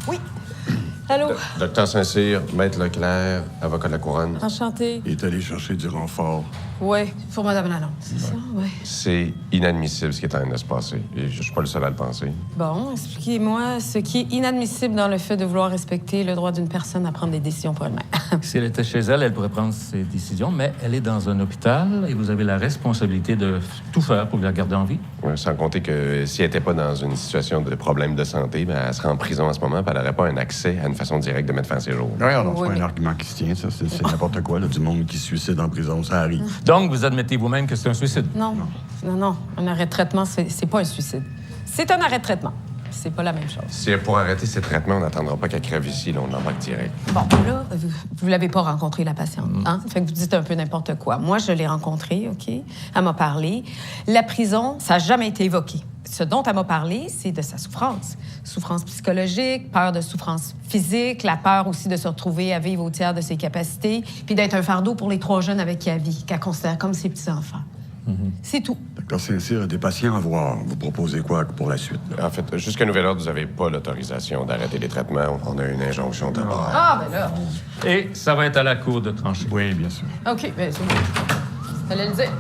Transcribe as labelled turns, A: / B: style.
A: Oui. Allô?
B: Docteur Saint-Cyr, Maître Leclerc, avocat de la Couronne.
A: Enchanté.
C: Il est allé chercher du renfort.
A: Oui, pour Madame Lalonde, c'est ça? Oui.
B: C'est inadmissible ce qui est en train de se passer. Et je suis pas le seul à le penser.
A: Bon, expliquez-moi ce qui est inadmissible dans le fait de vouloir respecter le droit d'une personne à prendre des décisions pour elle-même.
D: Si elle était chez elle, elle pourrait prendre ses décisions, mais elle est dans un hôpital et vous avez la responsabilité de tout faire pour la garder en vie.
B: Ouais, sans compter que si elle n'était pas dans une situation de problème de santé, ben, elle serait en prison en ce moment, puis elle n'aurait pas un accès à une façon directe de mettre fin à ses jours.
C: Ouais, non, c'est
A: Oui,
C: pas
A: mais-
C: un argument qui se tient, ça. C'est n'importe quoi, là, du monde qui se suicide en prison, ça arrive.
D: Donc, vous admettez vous-même que c'est un suicide.
A: Non. Non. Un arrêt de traitement, c'est pas un suicide. C'est un arrêt de traitement. C'est pas la même chose.
B: Si pour arrêter ses traitements, on n'attendra pas qu'elle crève ici, là, on l'embarque direct.
A: Bon, là, vous l'avez pas rencontré, la patiente, hein? Fait que vous dites un peu n'importe quoi. Moi, je l'ai rencontrée, OK? Elle m'a parlé. La prison, ça n'a jamais été évoqué. Ce dont elle m'a parlé, c'est de sa souffrance. Souffrance psychologique, peur de souffrance physique, la peur aussi de se retrouver à vivre au tiers de ses capacités, puis d'être un fardeau pour les 3 jeunes avec qui elle vit, qu'elle considère comme ses petits-enfants. C'est tout.
C: Docteur Saint-Cyr a des patients à voir. Vous proposez quoi pour la suite, là?
B: En fait, jusqu'à nouvel ordre, vous n'avez pas l'autorisation d'arrêter les traitements. On a une injonction de mort.
A: Ah, ben là.
D: Et ça va être à la cour de trancher.
C: Oui, bien sûr.
A: OK, bien sûr. Fallait le dire.